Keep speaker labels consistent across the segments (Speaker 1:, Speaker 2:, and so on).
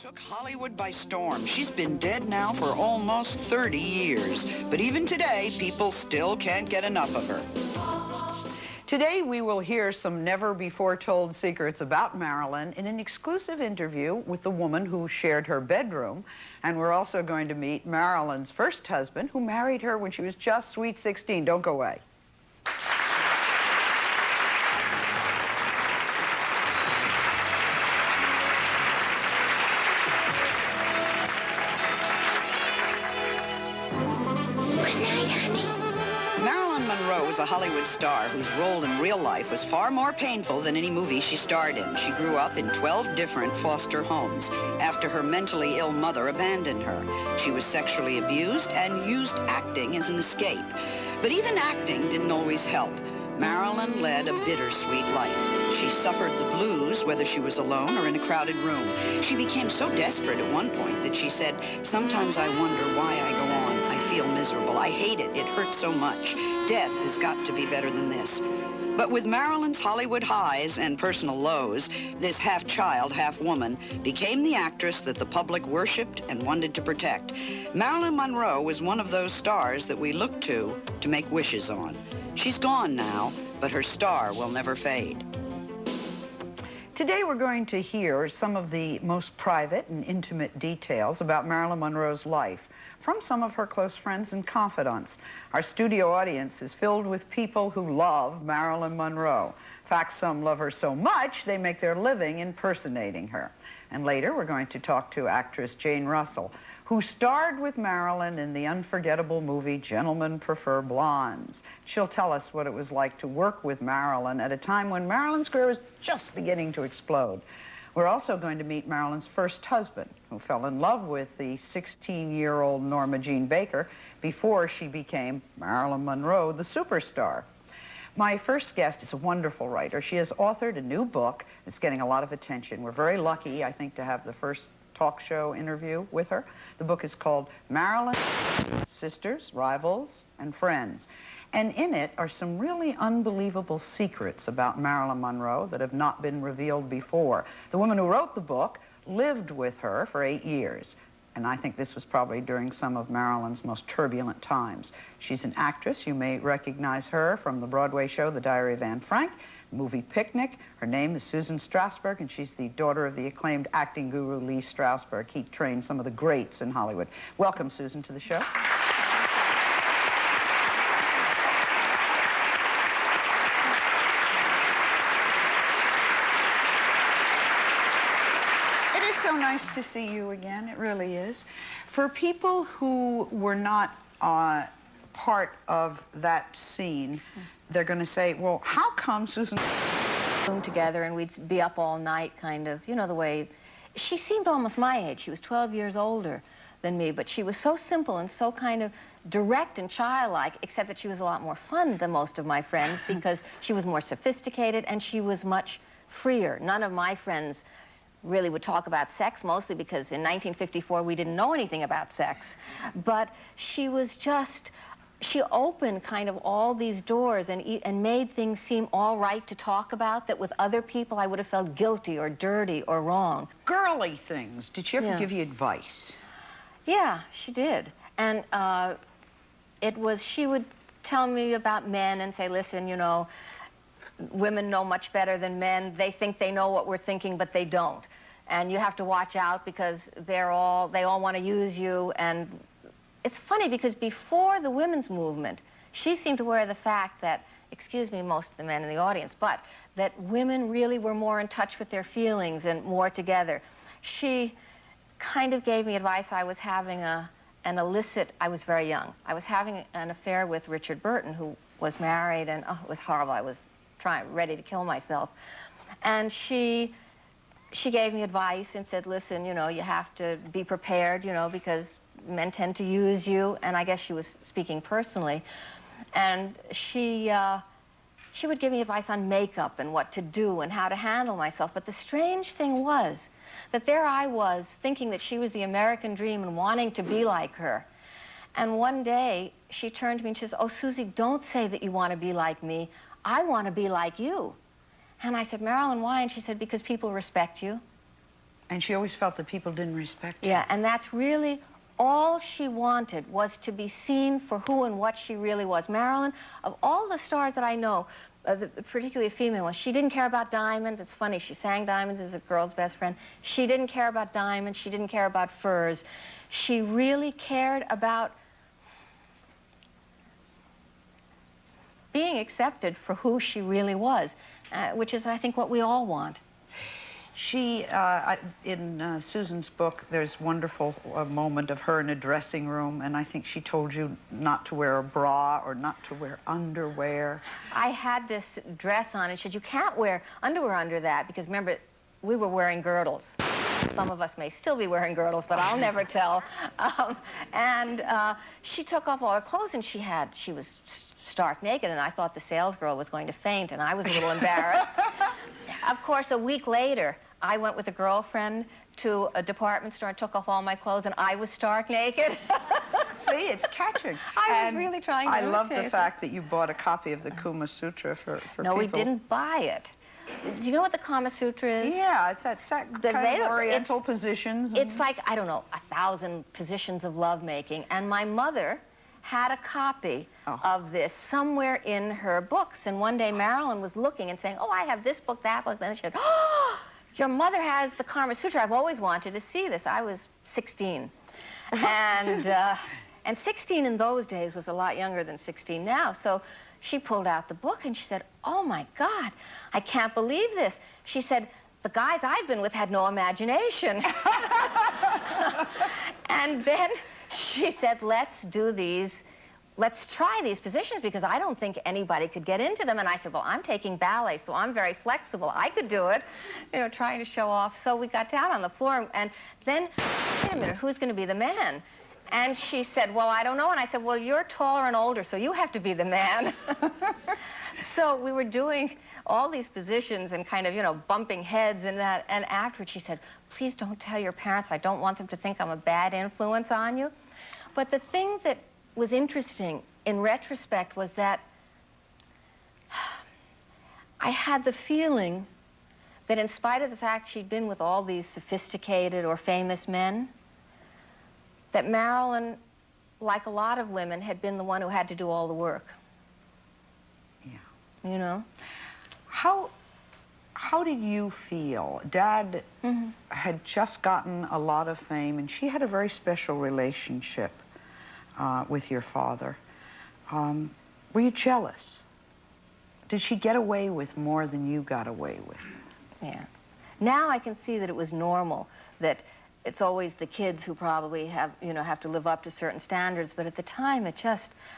Speaker 1: took Hollywood by storm. She's been dead now for almost 30 years. But even today, people still can't get enough of her. Today, we will hear some never-before-told secrets about Marilyn in an exclusive interview with the woman who shared her bedroom. And we're also going to meet Marilyn's first husband, who married her when she was just sweet 16. Don't go away. Marilyn Monroe was a Hollywood star whose role in real life was far more painful than any movie she starred in. She grew up in 12 different foster homes after her mentally ill mother abandoned her. She was sexually abused and used acting as an escape. But even acting didn't always help. Marilyn led a bittersweet life. She suffered the blues, whether she was alone or in a crowded room. She became so desperate at one point that she said, "Sometimes I wonder why I go on. I feel miserable. I hate it. It hurts so much. Death has got to be better than this." But with Marilyn's Hollywood highs and personal lows, this half-child, half-woman became the actress that the public worshipped and wanted to protect. Marilyn Monroe was one of those stars that we look to make wishes on. She's gone now, but her star will never fade. Today we're going to hear some of the most private and intimate details about Marilyn Monroe's life from some of her close friends and confidants. Our studio audience is filled with people who love Marilyn Monroe. In fact, some love her so much they make their living impersonating her. And later we're going to talk to actress Jane Russell, who starred with Marilyn in the unforgettable movie Gentlemen Prefer Blondes. She'll tell us what it was like to work with Marilyn at a time when Marilyn's career was just beginning to explode. We're also going to meet Marilyn's first husband, who fell in love with the 16-year-old Norma Jean Baker before she became Marilyn Monroe, the superstar. My first guest is a wonderful writer. She has authored a new book that's getting a lot of attention. We're very lucky, I think, to have the first talk show interview with her. The book is called Marilyn, Sisters, Rivals, and Friends. And in it are some really unbelievable secrets about Marilyn Monroe that have not been revealed before. The woman who wrote the book lived with her for 8 years. And I think this was probably during some of Marilyn's most turbulent times. She's an actress. You may recognize her from the Broadway show, The Diary of Anne Frank, movie Picnic. Her name is Susan Strasberg, and she's the daughter of the acclaimed acting guru Lee Strasberg. He trained some of the greats in Hollywood. Welcome, Susan, to the show. It is so nice to see you again. It really is. For people who were not part of that scene, they're going to say, well, how come Susan...
Speaker 2: together and we'd be up all night, kind of, you know, the way... She seemed almost my age. She was 12 years older than me, but she was so simple and so kind of direct and childlike, except that she was a lot more fun than most of my friends because she was more sophisticated and she was much freer. None of my friends really would talk about sex, mostly because in 1954 we didn't know anything about sex. But she was just... She opened kind of all these doors and made things seem all right to talk about that with other people I would have felt guilty or dirty or wrong.
Speaker 1: Girly things. Did she ever give you advice?
Speaker 2: Yeah, she did. And she would tell me about men and say, listen, you know, women know much better than men. They think they know what we're thinking, but they don't. And you have to watch out because they all want to use you. And it's funny because before the women's movement, she seemed to wear the fact that, excuse me, most of the men in the audience, but that women really were more in touch with their feelings and more together. She kind of gave me advice. I was having an illicit, I was very young. I was having an affair with Richard Burton, who was married, and oh, it was horrible. I was ready to kill myself. And she gave me advice and said, listen, you know, you have to be prepared, you know, because men tend to use you, and I guess she was speaking personally. And she would give me advice on makeup and what to do and how to handle myself. But the strange thing was that there I was thinking that she was the American dream and wanting to be like her. And one day she turned to me and she says, oh, Susie, don't say that you want to be like me. I want to be like you. And I said, Marilyn, why? And she said, because people respect you.
Speaker 3: And she always felt that people didn't respect her.
Speaker 2: Yeah, and that's really all she wanted, was to be seen for who and what she really was. Marilyn, of all the stars that I know, particularly a female one, she didn't care about diamonds. It's funny, she sang Diamonds as a girl's best friend. She didn't care about diamonds. She didn't care about furs. She really cared about being accepted for who she really was, which is, I think, what we all want.
Speaker 3: She, in Susan's book, there's wonderful moment of her in a dressing room, and I think she told you not to wear a bra or not to wear underwear.
Speaker 2: I had this dress on, and she said, you can't wear underwear under that, because remember, we were wearing girdles. Some of us may still be wearing girdles, but I'll never tell. She took off all her clothes, and she was stark naked, and I thought the salesgirl was going to faint, and I was a little embarrassed. Of course, a week later, I went with a girlfriend to a department store and took off all my clothes, and I was stark naked.
Speaker 3: See, it's catching.
Speaker 2: I was really trying to
Speaker 3: I love the
Speaker 2: imitate
Speaker 3: fact that you bought a copy of the Kama Sutra for
Speaker 2: No,
Speaker 3: people.
Speaker 2: we didn't buy it. Do you know what the Kama Sutra is?
Speaker 3: Yeah, it's that kind of oriental positions.
Speaker 2: It's like, I don't know, 1,000 positions of lovemaking, and my mother had a copy of this somewhere in her books, and one day Marilyn was looking and saying, oh, I have this book, that book, then she said, oh, your mother has the Kama Sutra. I've always wanted to see this. I was 16. And 16 in those days was a lot younger than 16 now, so she pulled out the book and she said, oh my God, I can't believe this. She said, the guys I've been with had no imagination. And then she said, let's try these positions, because I don't think anybody could get into them. And I said, well, I'm taking ballet, so I'm very flexible. I could do it, you know, trying to show off. So we got down on the floor, and then, wait a minute, who's going to be the man? And she said, well, I don't know. And I said, well, you're taller and older, so you have to be the man. So we were doing all these positions and kind of, you know, bumping heads and that. And afterwards she said, please don't tell your parents. I don't want them to think I'm a bad influence on you. But the thing that was interesting in retrospect was that I had the feeling that in spite of the fact she'd been with all these sophisticated or famous men, that Marilyn, like a lot of women, had been the one who had to do all the work. Yeah. You know? How did you feel? Dad had just gotten a lot of fame, and she had a very special relationship with your father. Were you jealous? Did she get away with more than you got away with? Yeah. Now I can see that it was normal, that it's always the kids who probably have to live up to certain standards, but at the time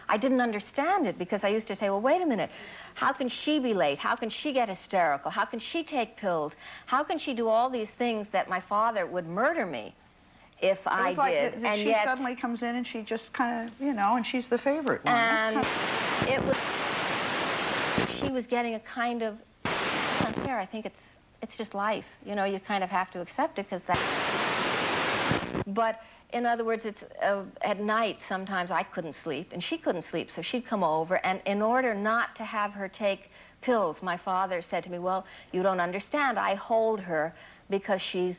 Speaker 2: I didn't understand it, because I used to say, well, wait a minute, how can she be late? How can she get hysterical? How can she take pills? How can she do all these things that my father would murder me if I did? And
Speaker 3: she suddenly comes in and she just kind of, and she's the favorite one.
Speaker 2: And it was, she was getting a kind of, it's unfair, I think it's just life. You kind of have to accept it, because that. But in other words, it's at night sometimes I couldn't sleep and she couldn't sleep, so she'd come over, and in order not to have her take pills, my father said to me, well, you don't understand, I hold her because she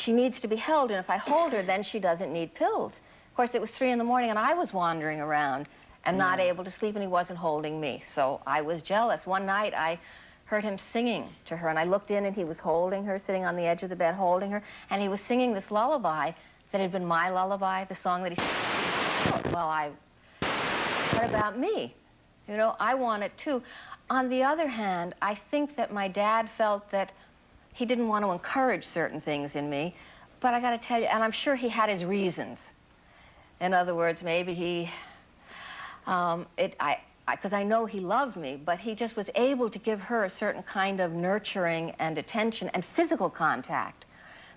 Speaker 2: needs to be held, and if I hold her, then she doesn't need pills. Of course, it was 3 in the morning and I was wandering around and not able to sleep, and he wasn't holding me, so I was jealous. One night I heard him singing to her, and I looked in and he was holding her, sitting on the edge of the bed holding her, and he was singing this lullaby that had been my lullaby, the song that he sang. Well, what about me? I want it too. On the other hand, I think that my dad felt that he didn't want to encourage certain things in me, but I got to tell you, and I'm sure he had his reasons. In other words, maybe he, because I know he loved me, but he just was able to give her a certain kind of nurturing and attention and physical contact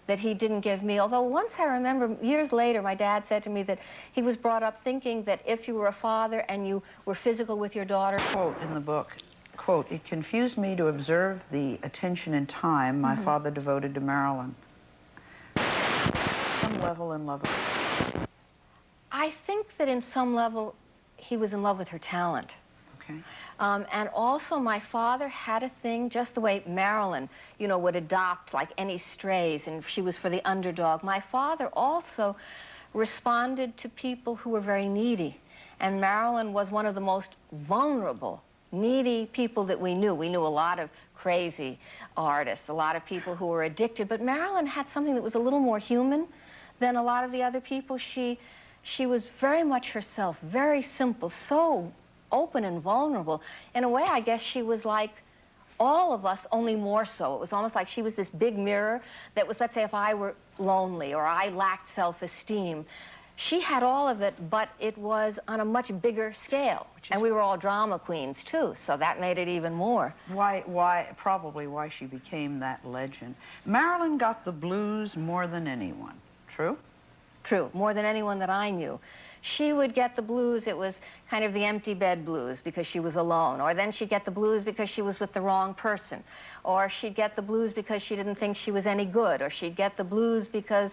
Speaker 2: that he didn't give me. Although once I remember, years later, my dad said to me that he was brought up thinking that if you were a father and you were physical with your daughter. Quote in the book, quote, it confused me to observe the attention and time my father devoted to Marilyn. Some level in love with her. I think that in some level, he was in love with her talent.
Speaker 3: Okay.
Speaker 2: And also my father had a thing, just the way Marilyn, you know, would adopt like any strays, and she was for the underdog. My father also responded to people who were very needy. And Marilyn was one of the most vulnerable, needy people that we knew. We knew a lot of crazy artists, a lot of people who were addicted, but Marilyn had something that was a little more human than a lot of the other people. She was very much herself, very simple, so open and vulnerable. In a way, I guess she was like all of us, only more so. It was almost like she was this big mirror that was, let's say, if I were lonely or I lacked self-esteem, she had all of it, but it was on a much bigger scale. And we were all drama queens, too, so that made it even more.
Speaker 3: Probably why she became that legend. Marilyn got the blues more than anyone. True?
Speaker 2: True, more than anyone that I knew. She would get the blues, it was kind of the empty bed blues because she was alone. Or then she'd get the blues because she was with the wrong person. Or she'd get the blues because she didn't think she was any good. Or she'd get the blues because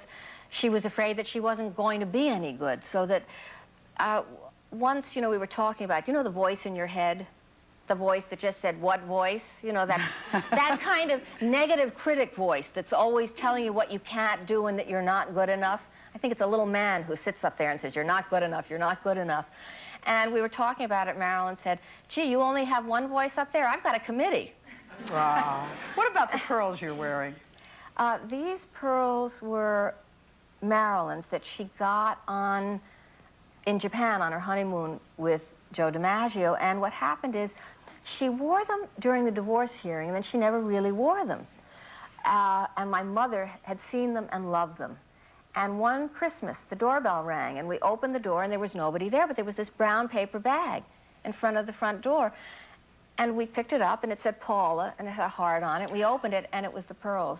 Speaker 2: she was afraid that she wasn't going to be any good. So that once, you know, we were talking about, you know, the voice in your head? The voice that just said, what voice? You know, that, that kind of negative critic voice that's always telling you what you can't do and that you're not good enough. I think it's a little man who sits up there and says, you're not good enough, you're not good enough. And we were talking about it, Marilyn said, gee, you only have one voice up there? I've got a committee.
Speaker 3: Wow. What about the pearls you're wearing?
Speaker 2: These pearls were Marilyn's that she got in Japan on her honeymoon with Joe DiMaggio. And what happened is she wore them during the divorce hearing, and then she never really wore them. And my mother had seen them and loved them. And one Christmas, the doorbell rang, and we opened the door, and there was nobody there, but there was this brown paper bag in front of the front door. And we picked it up, and it said Paula, and it had a heart on it. We opened it, and it was the pearls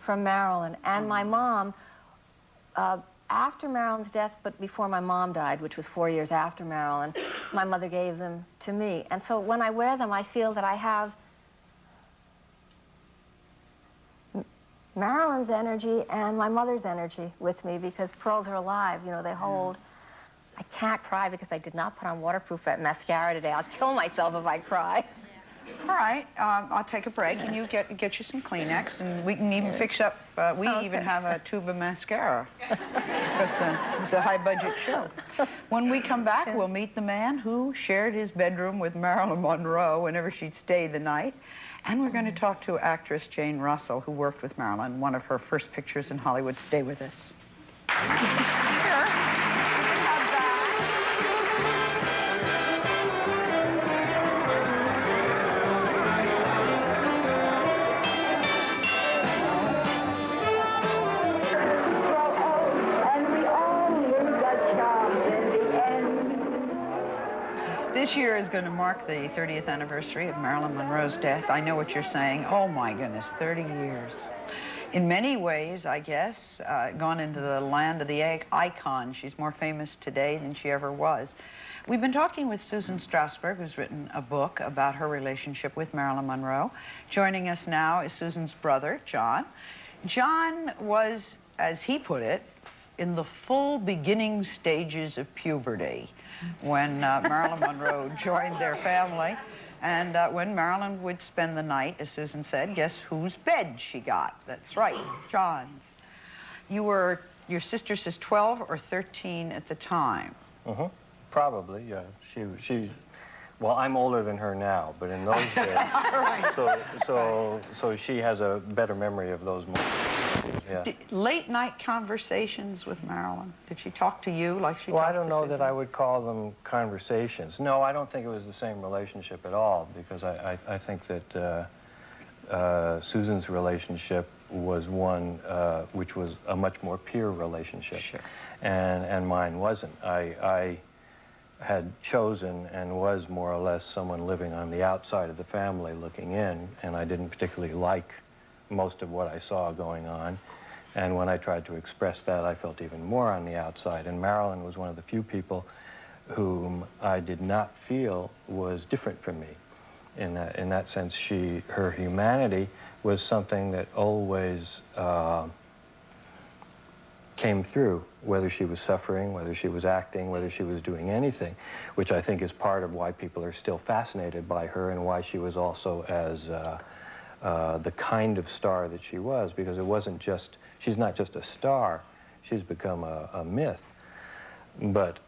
Speaker 2: from Marilyn. And my mom, after Marilyn's death, but before my mom died, which was 4 years after Marilyn, my mother gave them to me. And so when I wear them, I feel that I have Marilyn's energy and my mother's energy with me, because pearls are alive, you know, they hold. I can't cry because I did not put on waterproof mascara today. I'll kill myself if I cry.
Speaker 3: All right, I'll take a break, and you get you some Kleenex, and we can even fix up, we even have a tube of mascara, because it's a high-budget show. When we come back, we'll meet the man who shared his bedroom with Marilyn Monroe whenever she'd stay the night. And we're going to talk to actress Jane Russell, who worked with Marilyn, one of her first pictures in Hollywood. Stay with us. This year is going to mark the 30th anniversary of Marilyn Monroe's death. I know what you're saying. Oh, my goodness, 30 years. In many ways, I guess, gone into the land of the icon. She's more famous today than she ever was. We've been talking with Susan Strasberg, who's written a book about her relationship with Marilyn Monroe. Joining us now is Susan's brother, John. John was, as he put it, in the full beginning stages of puberty when Marilyn Monroe joined their family. And when Marilyn would spend the night, as Susan said, guess whose bed she got? That's right, John's. Your sister says 12 or 13 at the time.
Speaker 4: Mm-hmm. Probably, yeah. Well, I'm older than her now, but in those days, right. so she has a better memory of those moments. Yeah.
Speaker 3: Late night conversations with Marilyn. Did she talk to you like she talked to
Speaker 4: Well, I don't know
Speaker 3: Susan?
Speaker 4: that I would call them conversations. No, I don't think it was the same relationship at all, because I think that Susan's relationship was one which was a much more peer relationship.
Speaker 3: Sure.
Speaker 4: And mine wasn't. I had chosen and was more or less someone living on the outside of the family looking in, and I didn't particularly like most of what I saw going on. And when I tried to express that, I felt even more on the outside. And Marilyn was one of the few people whom I did not feel was different from me. In that sense, her humanity was something that always came through, whether she was suffering, whether she was acting, whether she was doing anything, which I think is part of why people are still fascinated by her and why she was also as the kind of star that she was, because it wasn't just, she's not just a star, she's become a myth. But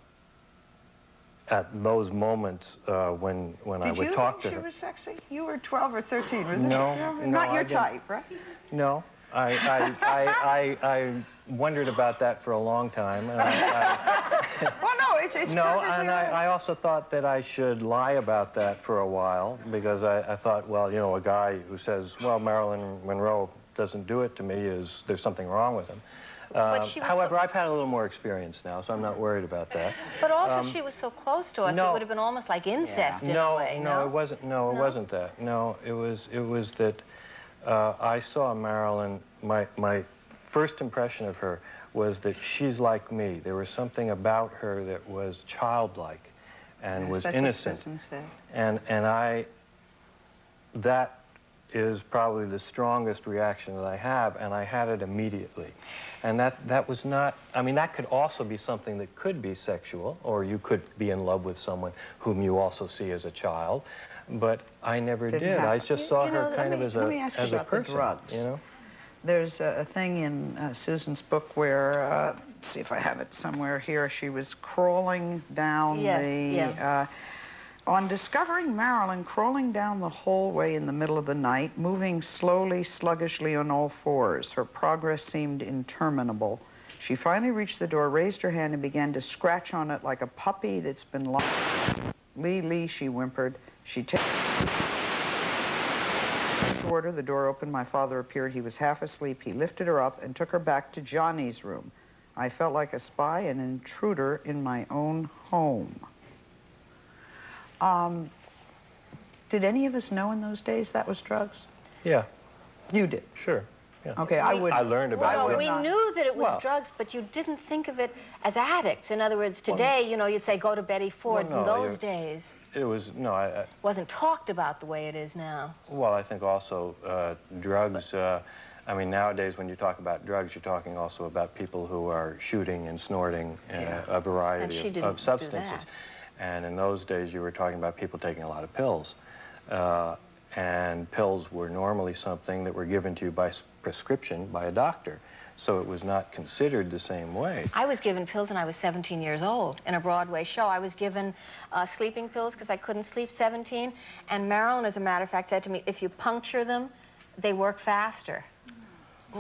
Speaker 4: at those moments when I would talk to her...
Speaker 3: Did you think she was sexy? You were 12 or 13. Was this
Speaker 4: no,
Speaker 3: not your type, right?
Speaker 4: No. I wondered about that for a long time. And
Speaker 3: well, no, it's
Speaker 4: no, and I also thought that I should lie about that for a while, because I thought, well, you know, a guy who says, well, Marilyn Monroe doesn't do it to me, there's something wrong with him. However, I've had a little more experience now, so I'm not worried about that.
Speaker 2: But also, she was so close to us, it would have been almost like incest in a way.
Speaker 4: No, it wasn't. No, it wasn't that. No, it was that I saw Marilyn. My first impression of her was that she's like me. There was something about her that was childlike, and was innocent. And that is probably the strongest reaction that I have, and I had it immediately. And that was not, I mean, that could also be something that could be sexual, or you could be in love with someone whom you also see as a child, but I never did. I just saw her kind of as a person, drugs. You know?
Speaker 3: There's a thing in Susan's book where, let's see if I have it somewhere here, she was crawling down on discovering Marilyn crawling down the hallway in the middle of the night, moving slowly, sluggishly on all fours. Her progress seemed interminable. She finally reached the door, raised her hand, and began to scratch on it like a puppy that's been locked. Lee, Lee, she whimpered. She toward her, the door opened, my father appeared. He was half asleep. He lifted her up and took her back to Johnny's room. I felt like a spy, an intruder in my own home. Did any of us know in those days that was drugs?
Speaker 4: Yeah.
Speaker 3: You did?
Speaker 4: Sure. Yeah.
Speaker 3: Okay, I learned about it.
Speaker 2: Well, we knew that it was drugs, but you didn't think of it as addicts. In other words, today, you know, you'd say, go to Betty Ford. In those days,
Speaker 4: it was,
Speaker 2: wasn't talked about the way it is now.
Speaker 4: Well, I think also drugs, I mean, nowadays when you talk about drugs, you're talking also about people who are shooting and snorting a variety of substances. And in those days, you were talking about people taking a lot of pills. And pills were normally something that were given to you by prescription by a doctor. So it was not considered the same way.
Speaker 2: I was given pills when I was 17 years old in a Broadway show. I was given sleeping pills because I couldn't sleep, 17. And Marilyn, as a matter of fact, said to me, if you puncture them, they work faster.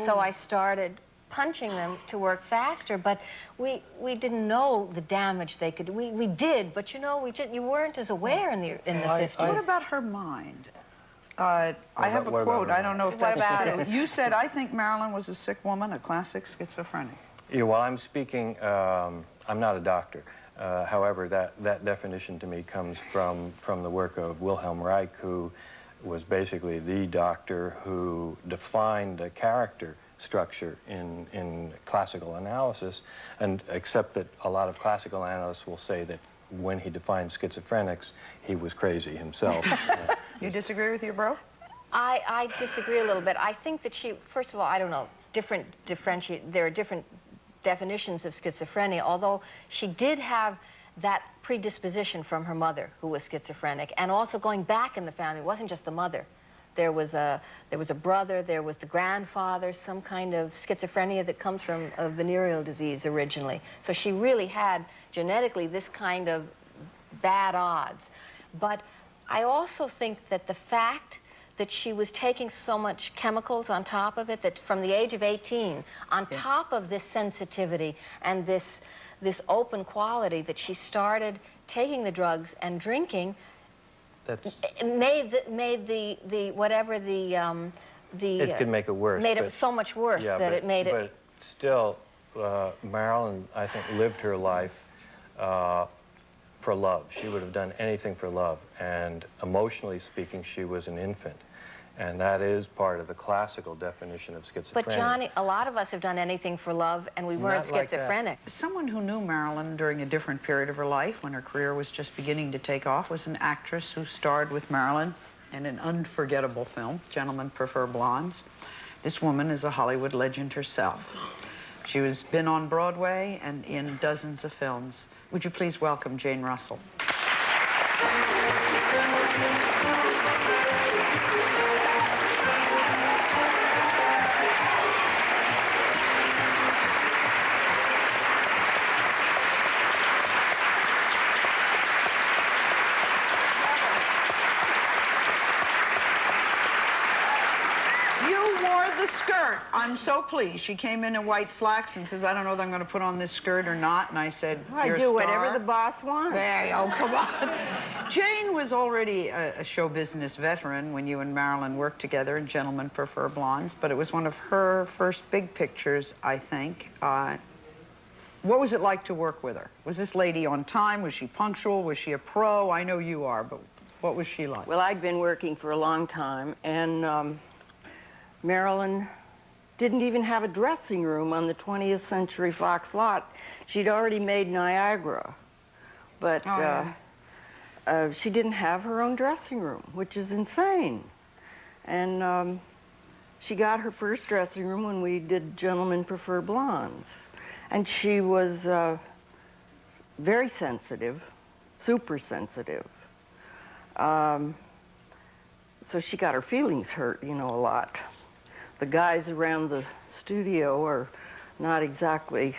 Speaker 2: So I started punching them to work faster, but we didn't know the damage they could. We did, but you know, you weren't as aware in the 50s.
Speaker 3: What about her mind? I have a quote. I don't know if that's true. You said, I think Marilyn was a sick woman, a classic schizophrenic.
Speaker 4: Yeah, well, I'm speaking, I'm not a doctor. However, that definition to me comes from the work of Wilhelm Reich, who was basically the doctor who defined the character structure in classical analysis, and except that a lot of classical analysts will say that when he defined schizophrenics, he was crazy himself.
Speaker 3: You disagree with your bro?
Speaker 2: I disagree a little bit. I think that she, first of all, I don't know, there are different definitions of schizophrenia, although she did have that predisposition from her mother, who was schizophrenic, and also going back in the family. It wasn't just the mother. There was a brother, there was the grandfather, some kind of schizophrenia that comes from a venereal disease originally. So she really had genetically this kind of bad odds. But I also think that the fact that she was taking so much chemicals on top of it, that from the age of 18, on top of this sensitivity and this open quality, that she started taking the drugs and drinking, made it
Speaker 4: could make it worse.
Speaker 2: Made it so much worse that it made it.
Speaker 4: But still, Marilyn, I think, lived her life for love. She would have done anything for love, and emotionally speaking, she was an infant. And that is part of the classical definition of schizophrenia.
Speaker 2: But Johnny, a lot of us have done anything for love, and we weren't schizophrenic.
Speaker 3: Someone who knew Marilyn during a different period of her life, when her career was just beginning to take off, was an actress who starred with Marilyn in an unforgettable film, Gentlemen Prefer Blondes. This woman is a Hollywood legend herself. She has been on Broadway and in dozens of films. Would you please welcome Jane Russell? Skirt. I'm so pleased. She came in white slacks and says, I don't know whether I'm going to put on this skirt or not. And I said,
Speaker 5: I do whatever the boss wants.
Speaker 3: There you go, come on. Jane was already a show business veteran when you and Marilyn worked together in Gentlemen Prefer Blondes, but it was one of her first big pictures, I think. What was it like to work with her? Was this lady on time? Was she punctual? Was she a pro? I know you are, but what was she like?
Speaker 5: Well, I'd been working for a long time, and Marilyn didn't even have a dressing room on the 20th Century Fox lot. She'd already made Niagara, but she didn't have her own dressing room, which is insane. And she got her first dressing room when we did Gentlemen Prefer Blondes. And she was very sensitive, super sensitive. So she got her feelings hurt, you know, a lot. The guys around the studio are not exactly...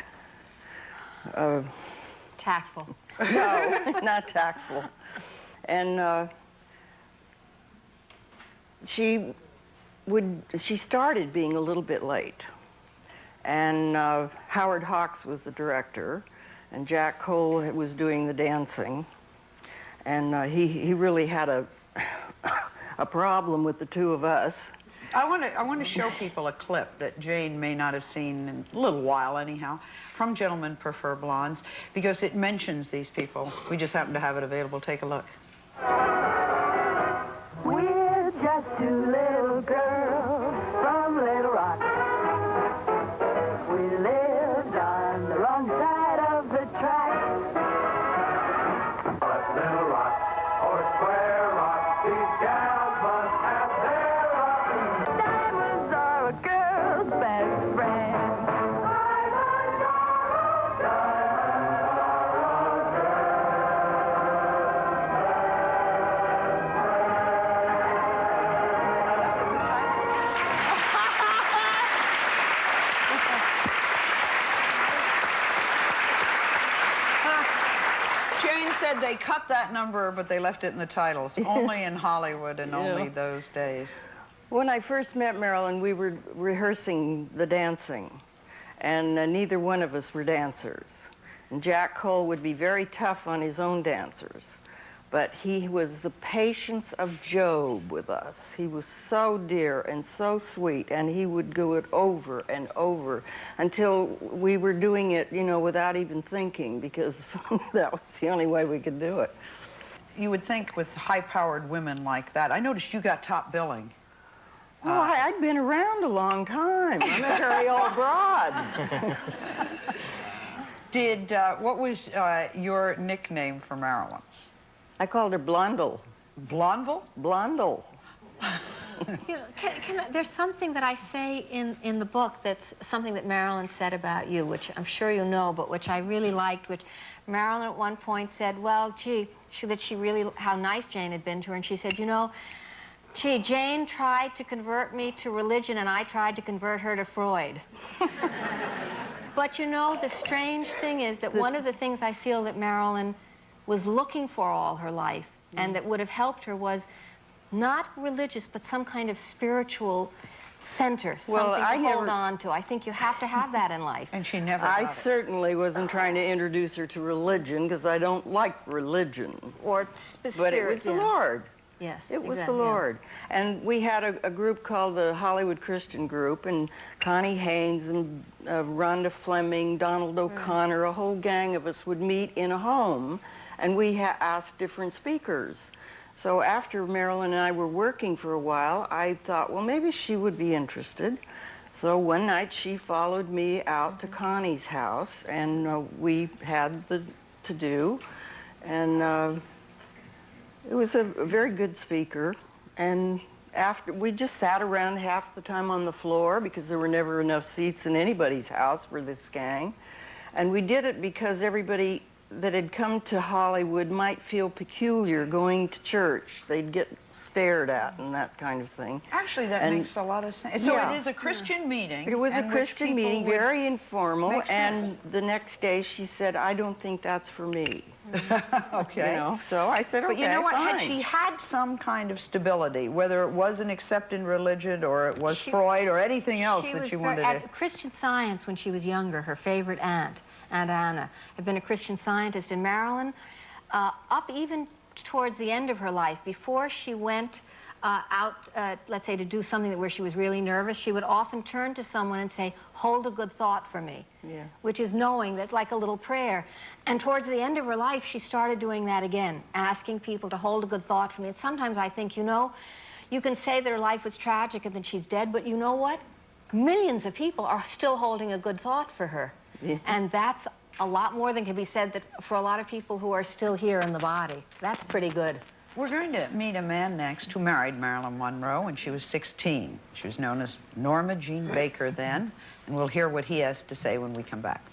Speaker 2: tactful.
Speaker 5: No, not tactful. And she started being a little bit late. And Howard Hawks was the director, and Jack Cole was doing the dancing. And he really had a problem with the two of us.
Speaker 3: I want to show people a clip that Jane may not have seen in a little while anyhow, from Gentlemen Prefer Blondes, because it mentions these people. We just happen to have it available. Take a look.
Speaker 6: We're just two little girls from Little Rock. We lived on the wrong side of the track. But Little Rock or Square Rock, these gals must have their rock. Diamonds are a girl's best friend. Diamonds
Speaker 3: Jane said they cut that number, but they left it in the titles. Only in Hollywood and only those days.
Speaker 5: When I first met Marilyn, we were rehearsing the dancing, and neither one of us were dancers. And Jack Cole would be very tough on his own dancers, but he was the patience of Job with us. He was so dear and so sweet, and he would do it over and over until we were doing it, you know, without even thinking, because that was the only way we could do it.
Speaker 3: You would think with high-powered women like that, I noticed you got top billing.
Speaker 5: Well, I'd been around a long time. I'm a very old broad.
Speaker 3: What was your nickname for Marilyn?
Speaker 5: I called her Blondel.
Speaker 3: Blondel?
Speaker 5: Blondel.
Speaker 2: You know, there's something that I say in the book that's something that Marilyn said about you, which I'm sure you know, but which I really liked, which Marilyn at one point said, well, gee, how nice Jane had been to her, and she said, you know, gee, Jane tried to convert me to religion, and I tried to convert her to Freud. But you know, the strange thing is that one of the things I feel that Marilyn was looking for all her life, and that would have helped her, was not religious, but some kind of spiritual center, something to hold on to. I think you have to have that in life.
Speaker 3: And she never
Speaker 5: I certainly wasn't trying to introduce her to religion, because I don't like religion.
Speaker 2: Or spirit.
Speaker 5: But it was the Lord.
Speaker 2: Yes,
Speaker 5: it was the Lord. Yeah. And we had a group called the Hollywood Christian Group, and Connie Haynes and Rhonda Fleming, Donald O'Connor, a whole gang of us would meet in a home, and we asked different speakers. So after Marilyn and I were working for a while, I thought, well, maybe she would be interested. So one night she followed me out to Connie's house, and we had the to-do, and it was a very good speaker, and after we just sat around half the time on the floor because there were never enough seats in anybody's house for this gang. And we did it because everybody that had come to Hollywood might feel peculiar going to church. They'd get stared at and that kind of thing.
Speaker 3: Actually, that makes a lot of sense. So
Speaker 5: yeah.
Speaker 3: it is a Christian meeting.
Speaker 5: It was a Christian meeting, very informal, and the next day she said, I don't think that's for me.
Speaker 3: Okay.
Speaker 5: You know, so I said, okay,
Speaker 3: but you know what?
Speaker 5: fine.
Speaker 3: Had she had some kind of stability, whether it was an accepted religion or it was Freud or anything else that you wanted to...
Speaker 2: At Christian Science when she was younger, her favorite aunt, Aunt Anna, had been a Christian Scientist in Maryland, up even towards the end of her life, before she went out, let's say, to do something where she was really nervous, she would often turn to someone and say, hold a good thought for me, which is knowing that, like a little prayer. And towards the end of her life, she started doing that again, asking people to hold a good thought for me. And sometimes I think, you know, you can say that her life was tragic and that she's dead, but you know what? Millions of people are still holding a good thought for her. And that's a lot more than can be said that for a lot of people who are still here in the body. That's pretty good.
Speaker 3: We're going to meet a man next who married Marilyn Monroe when she was 16. She was known as Norma Jean Baker then, and we'll hear what he has to say when we come back.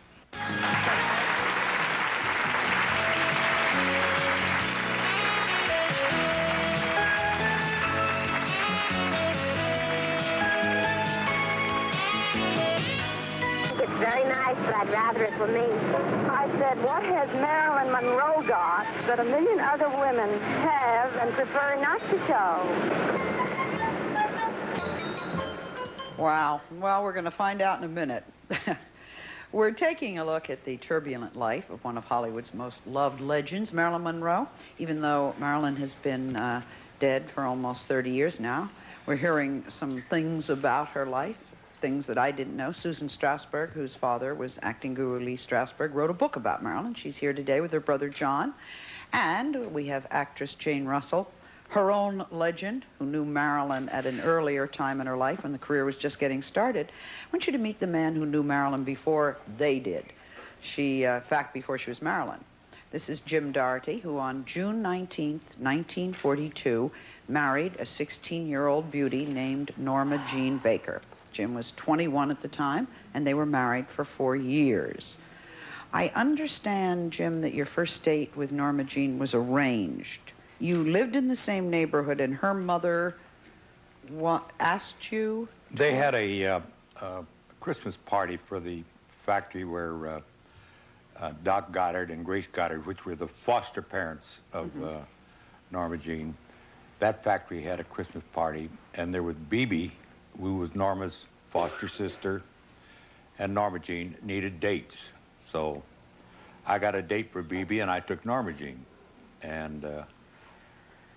Speaker 7: It's very nice, but I'd rather it for me. I said, what has Marilyn Monroe got that a million other women have and prefer not to show?
Speaker 3: Wow. Well, we're going to find out in a minute. We're taking a look at the turbulent life of one of Hollywood's most loved legends, Marilyn Monroe. Even though Marilyn has been dead for almost 30 years now, we're hearing some things about her life, things that I didn't know. Susan Strasberg, whose father was acting guru Lee Strasberg, wrote a book about Marilyn. She's here today with her brother John. And we have actress Jane Russell, her own legend, who knew Marilyn at an earlier time in her life when the career was just getting started. I want you to meet the man who knew Marilyn before they did. In fact, before she was Marilyn. This is Jim Dougherty, who on June 19th, 1942, married a 16-year-old beauty named Norma Jean Baker. Jim was 21 at the time, and they were married for 4 years. I understand, Jim, that your first date with Norma Jean was arranged. You lived in the same neighborhood, and her mother asked you?
Speaker 8: They had a Christmas party for the factory where Doc Goddard and Grace Goddard, which were the foster parents of Norma Jean, that factory had a Christmas party, and there was Bebe, who was Norma's foster sister, and Norma Jean needed dates. So I got a date for Bebe, and I took Norma Jean. And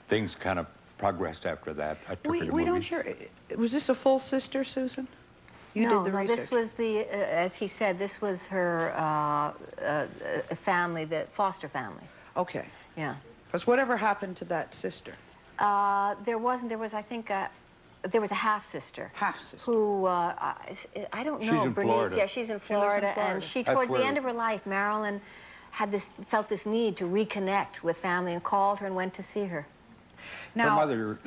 Speaker 8: things kind of progressed after that. I took her to
Speaker 3: We don't
Speaker 8: movies.
Speaker 3: hear... Was this a full sister, Susan? You
Speaker 2: No,
Speaker 3: did the research.
Speaker 2: this was the, as he said, this was her family, the foster family.
Speaker 3: Okay.
Speaker 2: Yeah.
Speaker 3: Because whatever happened to that sister?
Speaker 2: There was, I think, there was a half-sister.
Speaker 3: Half-sister.
Speaker 2: Who, I don't know,
Speaker 8: She's in
Speaker 2: Bernice.
Speaker 8: Florida.
Speaker 2: Yeah, she's in Florida. And she, towards the end of her life, Marilyn felt this need to reconnect with family and called her and went to see her.
Speaker 3: Now,
Speaker 8: Her mother,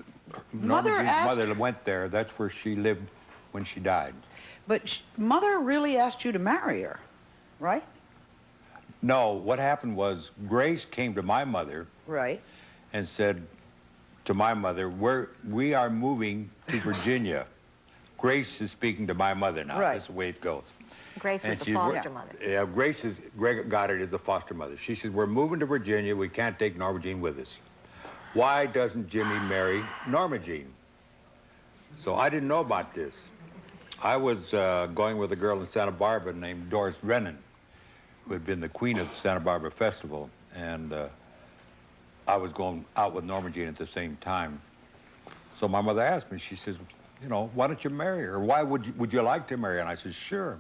Speaker 8: mother went there. That's where she lived when she died.
Speaker 3: but Mother really asked you to marry her, right?
Speaker 8: No, what happened was Grace came to my mother
Speaker 3: Right.
Speaker 8: and said to my mother, we are moving to Virginia. Grace is speaking to my mother now.
Speaker 3: Right.
Speaker 8: That's the way it goes.
Speaker 2: Grace was the foster mother.
Speaker 8: Yeah, Greg Goddard is the foster mother. She says, we're moving to Virginia. We can't take Norma Jean with us. Why doesn't Jimmy marry Norma Jean? So I didn't know about this. I was going with a girl in Santa Barbara named Doris Brennan, who had been the queen of the Santa Barbara Festival. And I was going out with Norma Jean at the same time. So my mother asked me, she says, you know, why don't you marry her? Why would you like to marry her? And I said, sure.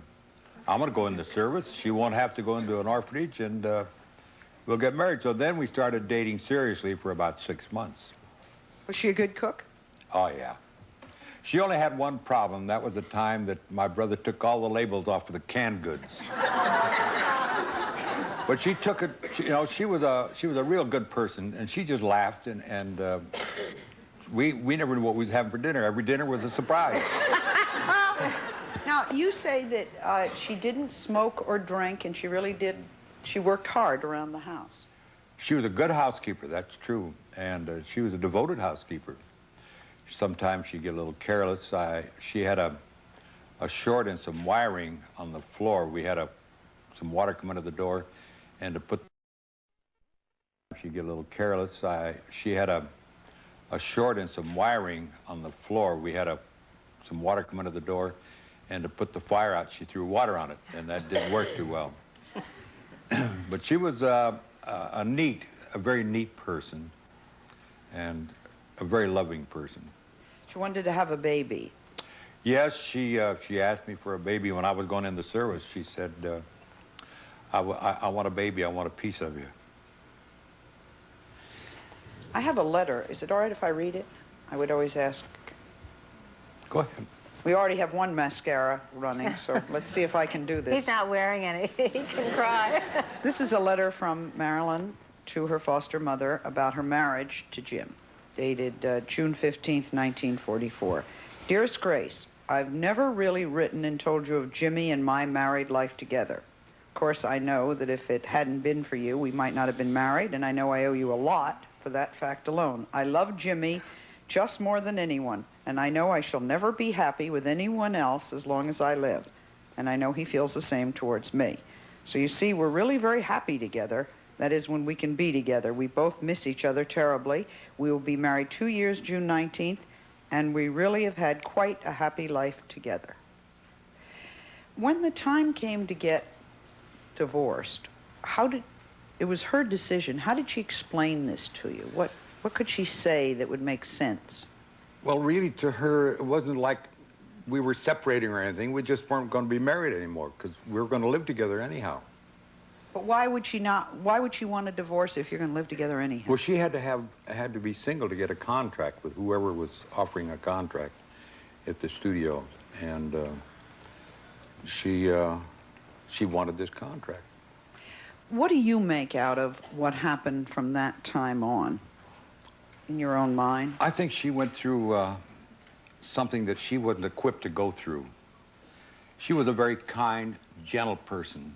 Speaker 8: I'm going to go in the service. She won't have to go into an orphanage, and we'll get married. So then we started dating seriously for about 6 months.
Speaker 3: Was she a good cook?
Speaker 8: Oh, yeah. She only had one problem. That was the time that my brother took all the labels off of the canned goods. But she took it, you know, she was a real good person, and she just laughed and we never knew what we was having for dinner. Every dinner was a surprise.
Speaker 3: Now, you say that she didn't smoke or drink, and she worked hard around the house.
Speaker 8: She was a good housekeeper, that's true, and she was a devoted housekeeper. Sometimes she'd get a little careless. She had a short and some wiring on the floor. We had some water come into the door, and to put... She'd get a little careless. She had a short and some wiring on the floor. We had some water come into the door, and to put the fire out, she threw water on it, and that didn't work too well. But she was a very neat person, and a very loving person.
Speaker 3: She wanted to have a baby.
Speaker 8: Yes, she asked me for a baby when I was going in the service. She said, I want a baby, I want a piece of you.
Speaker 3: I have a letter. Is it all right if I read it? I would always ask.
Speaker 8: Go ahead.
Speaker 3: We already have one mascara running, so let's see if I can do this.
Speaker 2: He's not wearing any. He can cry.
Speaker 3: This is a letter from Marilyn to her foster mother about her marriage to Jim, dated June 15th, 1944. Dearest Grace, I've never really written and told you of Jimmy and my married life together. Of course, I know that if it hadn't been for you, we might not have been married, and I know I owe you a lot for that fact alone. I love Jimmy just more than anyone, and I know I shall never be happy with anyone else as long as I live, and I know he feels the same towards me. So you see, we're really very happy together. That is, when we can be together. We both miss each other terribly. We will be married 2 years, June 19th, and we really have had quite a happy life together. When the time came to get divorced, it was her decision. How did she explain this to you? What could she say that would make sense?
Speaker 8: Well, really, to her, it wasn't like we were separating or anything. We just weren't going to be married anymore because we were going to live together anyhow.
Speaker 3: But why would she want a divorce if you're going to live together anyhow?
Speaker 8: Well, she had to be single to get a contract with whoever was offering a contract at the studio, and she wanted this contract.
Speaker 3: What do you make out of what happened from that time on, in your own mind?
Speaker 8: I think she went through something that she wasn't equipped to go through. She was a very kind, gentle person.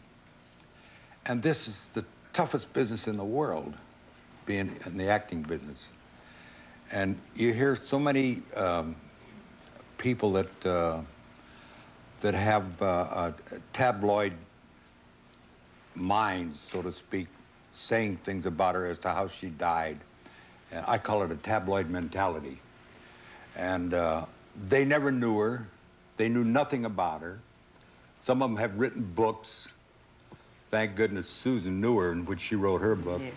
Speaker 8: And this is the toughest business in the world, being in the acting business. And you hear so many people that have tabloid minds, so to speak, saying things about her as to how she died. And I call it a tabloid mentality. And they never knew her. They knew nothing about her. Some of them have written books. Thank goodness Susan knew her, in which she wrote her book. Yeah.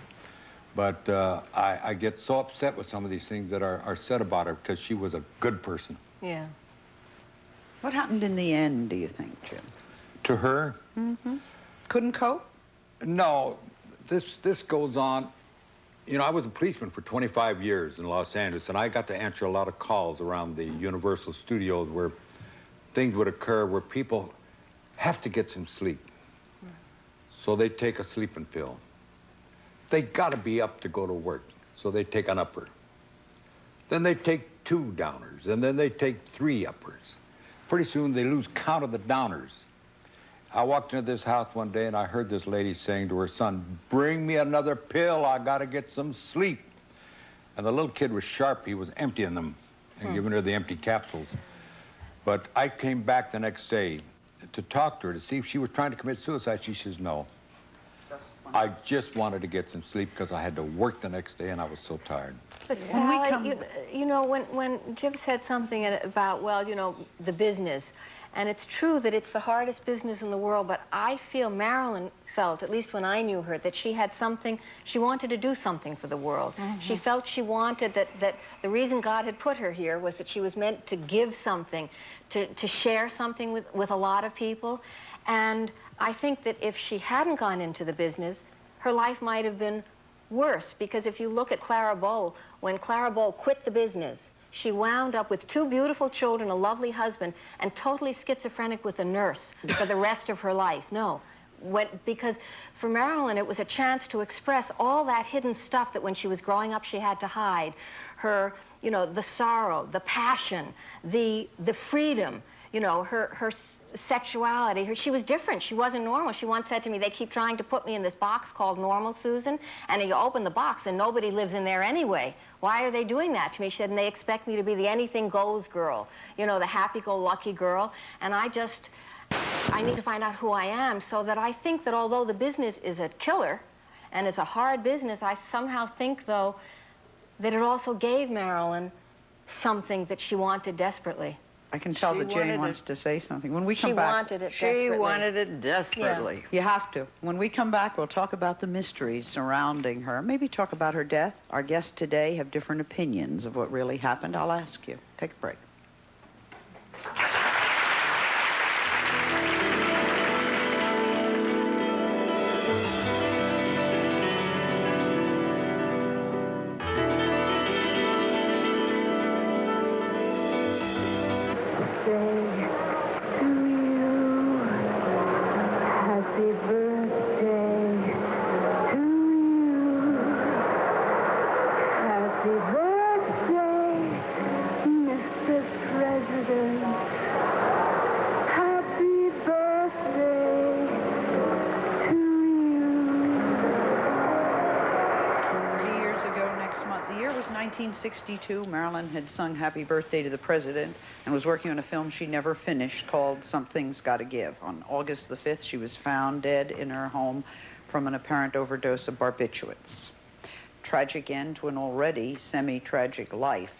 Speaker 8: But I get so upset with some of these things that are said about her because she was a good person.
Speaker 2: Yeah.
Speaker 3: What happened in the end, do you think, Jim?
Speaker 8: To her?
Speaker 3: Mm-hmm. Couldn't cope?
Speaker 8: No. This goes on. You know, I was a policeman for 25 years in Los Angeles, and I got to answer a lot of calls around the Universal Studios where things would occur where people have to get some sleep. So they take a sleeping pill. They got to be up to go to work, so they take an upper. Then they take 2 downers, and then they take 3 uppers. Pretty soon they lose count of the downers. I walked into this house one day and I heard this lady saying to her son, "Bring me another pill, I got to get some sleep." And the little kid was sharp, he was emptying them and giving her the empty capsules. But I came back the next day to talk to her to see if she was trying to commit suicide. She says, "No. I just wanted to get some sleep because I had to work the next day and I was so tired."
Speaker 2: But Sally, you know, when Jim said something about, well, you know, the business, and it's true that it's the hardest business in the world, but I feel Marilyn felt, at least when I knew her, that she had something, she wanted to do something for the world. Mm-hmm. She felt she wanted that the reason God had put her here was that she was meant to give something, to share something with a lot of people. And I think that if she hadn't gone into the business, her life might have been worse, because if you look at Clara Bow, when Clara Bow quit the business, she wound up with 2 beautiful children, a lovely husband, and totally schizophrenic with a nurse for the rest of her life. No, because for Marilyn, it was a chance to express all that hidden stuff that when she was growing up she had to hide. Her you know, the sorrow, the passion, the freedom, you know, her sexuality. She was different. She wasn't normal. She once said to me, they keep trying to put me in this box called normal, Susan, and you open the box and nobody lives in there anyway. Why are they doing that to me? She said, and they expect me to be the anything-goes girl, you know, the happy-go-lucky girl, and I need to find out who I am, so that I think that although the business is a killer, and it's a hard business, I somehow think, though, that it also gave Marilyn something that she wanted desperately.
Speaker 3: I can tell that Jane wants to say something. When we come back...
Speaker 5: She wanted it desperately.
Speaker 3: Yeah. You have to. When we come back, we'll talk about the mysteries surrounding her. Maybe talk about her death. Our guests today have different opinions of what really happened. I'll ask you. Take a break. The year was 1962. Marilyn had sung Happy Birthday to the President and was working on a film she never finished called Something's Gotta Give. On August the 5th, she was found dead in her home from an apparent overdose of barbiturates. Tragic end to an already semi-tragic life.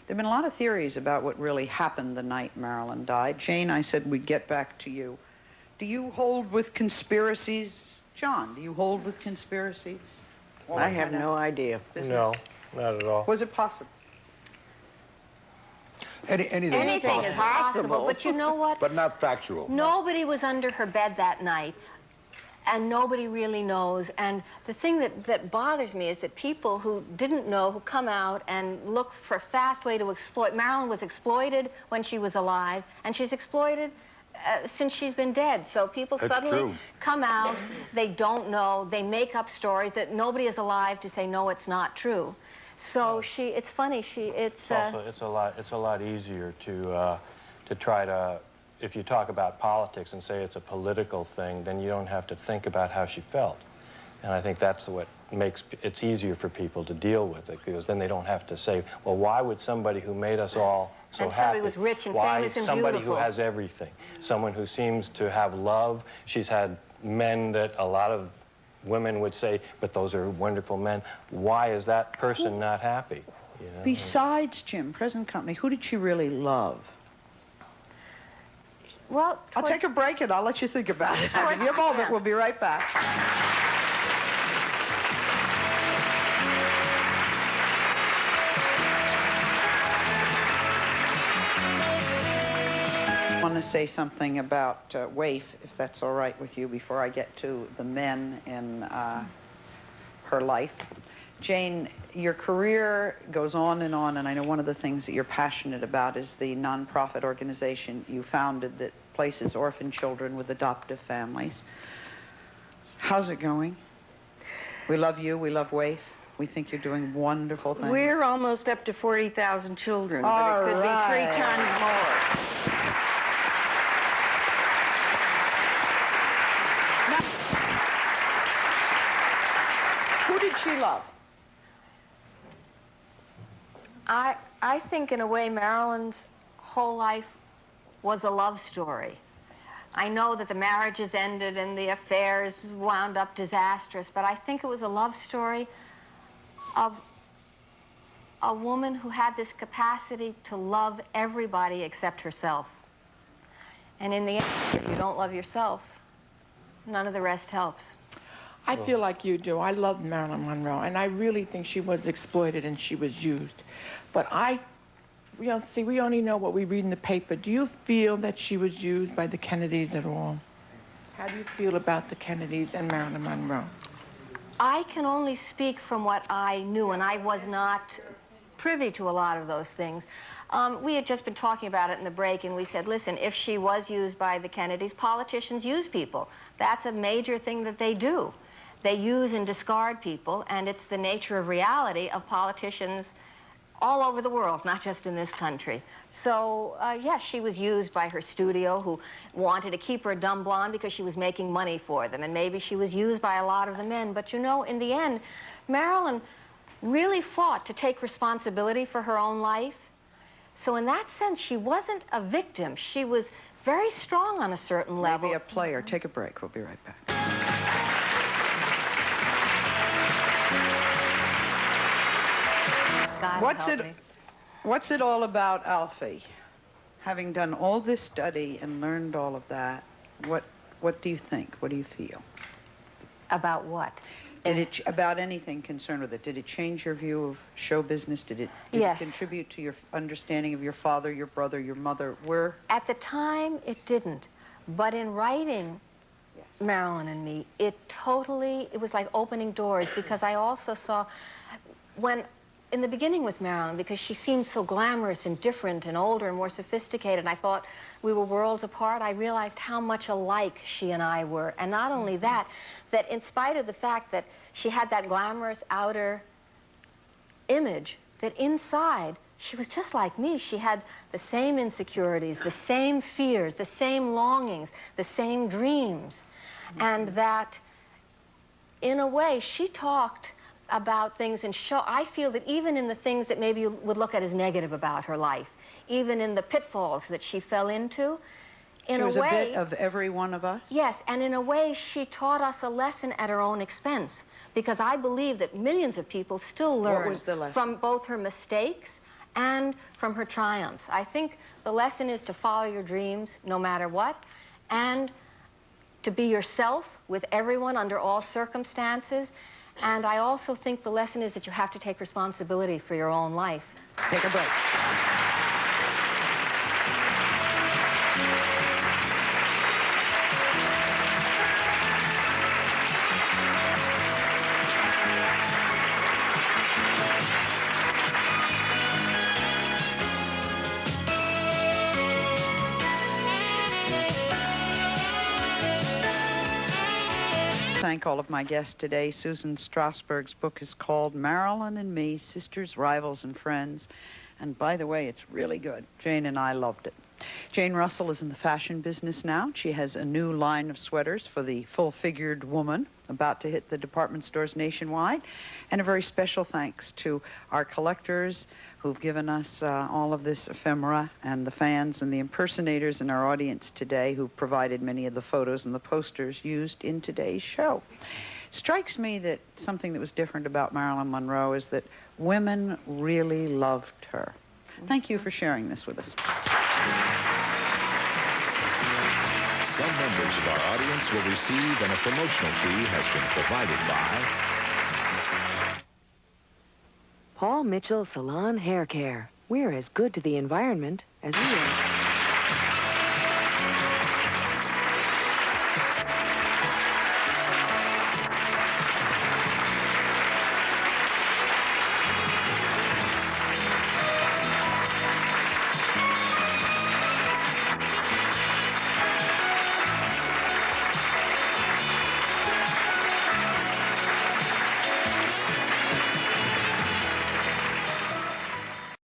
Speaker 3: There have been a lot of theories about what really happened the night Marilyn died. Jane, I said we'd get back to you. Do you hold with conspiracies? John, do you hold with conspiracies?
Speaker 5: I have no idea.
Speaker 4: No, not at all.
Speaker 3: Was it possible?
Speaker 8: Anything
Speaker 2: is possible, but you know what?
Speaker 8: But not factual.
Speaker 2: Nobody was under her bed that night, and nobody really knows. And the thing that bothers me is that people who didn't know, who come out and look for a fast way to exploit. Marilyn was exploited when she was alive, and she's exploited since she's been dead. So people suddenly come out, they don't know, they make up stories that nobody is alive to say, no, it's not true. So it's funny, it's
Speaker 4: a lot easier to try to, if you talk about politics and say it's a political thing, then you don't have to think about how she felt. And I think that's what makes it's easier for people to deal with it, because then they don't have to say, well, why would somebody who made us all so
Speaker 2: and
Speaker 4: happy,
Speaker 2: somebody who's rich and
Speaker 4: why
Speaker 2: famous and
Speaker 4: somebody
Speaker 2: beautiful.
Speaker 4: who has everything, someone who seems to have love. She's had men that a lot of women would say, but those are wonderful men. Why is that person not happy? You know?
Speaker 3: Besides Jim, present company, who did she really love?
Speaker 2: Well,
Speaker 3: I'll take a break and I'll let you think about it. I'll give you a moment. We'll be right back. I want to say something about Waif, if that's all right with you, before I get to the men in her life. Jane, your career goes on, and I know one of the things that you're passionate about is the nonprofit organization you founded that places orphan children with adoptive families. How's it going? We love you. We love Waif. We think you're doing wonderful things.
Speaker 5: We're almost up to 40,000 children, but it could be 3 times more.
Speaker 3: Who did she love?
Speaker 2: I think, in a way, Marilyn's whole life was a love story. I know that the marriages ended and the affairs wound up disastrous, but I think it was a love story of a woman who had this capacity to love everybody except herself. And in the end, if you don't love yourself, none of the rest helps.
Speaker 9: I feel like you do. I love Marilyn Monroe, and I really think she was exploited and she was used. But we only know what we read in the paper. Do you feel that she was used by the Kennedys at all? How do you feel about the Kennedys and Marilyn Monroe?
Speaker 2: I can only speak from what I knew, and I was not privy to a lot of those things. We had just been talking about it in the break, and we said, listen, if she was used by the Kennedys, politicians use people. That's a major thing that they do. They use and discard people, and it's the nature of reality of politicians all over the world, not just in this country. So, yes, she was used by her studio, who wanted to keep her dumb blonde because she was making money for them. And maybe she was used by a lot of the men. But, you know, in the end, Marilyn really fought to take responsibility for her own life. So in that sense, she wasn't a victim. She was very strong on a certain level.
Speaker 3: Maybe a player. Take a break. We'll be right back.
Speaker 2: God help me.
Speaker 3: What's it all about, Alfie? Having done all this study and learned all of that, what do you think? What do you feel?
Speaker 2: About what?
Speaker 3: About anything concerned with it? Did it change your view of show business? Did it contribute to your understanding of your father, your brother, your mother?
Speaker 2: At the time, it didn't. But in writing Marilyn and Me, it was like opening doors, because I also saw in the beginning with Marilyn, because she seemed so glamorous and different and older and more sophisticated, and I thought we were worlds apart, I realized how much alike she and I were. And not only that, that in spite of the fact that she had that glamorous outer image, that inside she was just like me. She had the same insecurities, the same fears, the same longings, the same dreams. And that, in a way, she talked about things and I feel that even in the things that maybe you would look at as negative about her life, even in the pitfalls that she fell into, in a way...
Speaker 3: She was a bit of every one of us?
Speaker 2: Yes, and in a way, she taught us a lesson at her own expense, because I believe that millions of people still learn from both her mistakes and from her triumphs. I think the lesson is to follow your dreams no matter what, and to be yourself with everyone under all circumstances. And I also think the lesson is that you have to take responsibility for your own life.
Speaker 3: Take a break. Thank all of my guests today. Susan Strasberg's book is called Marilyn and Me, Sisters, Rivals, and Friends. And by the way, it's really good. Jane and I loved it. Jane Russell is in the fashion business now. She has a new line of sweaters for the full-figured woman about to hit the department stores nationwide. And a very special thanks to our collectors who've given us all of this ephemera, and the fans and the impersonators in our audience today who provided many of the photos and the posters used in today's show. It strikes me that something that was different about Marilyn Monroe is that women really loved her. Thank you for sharing this with us.
Speaker 10: Some members of our audience will receive, and a promotional fee has been provided by
Speaker 11: Paul Mitchell Salon Hair Care. We're as good to the environment as we are.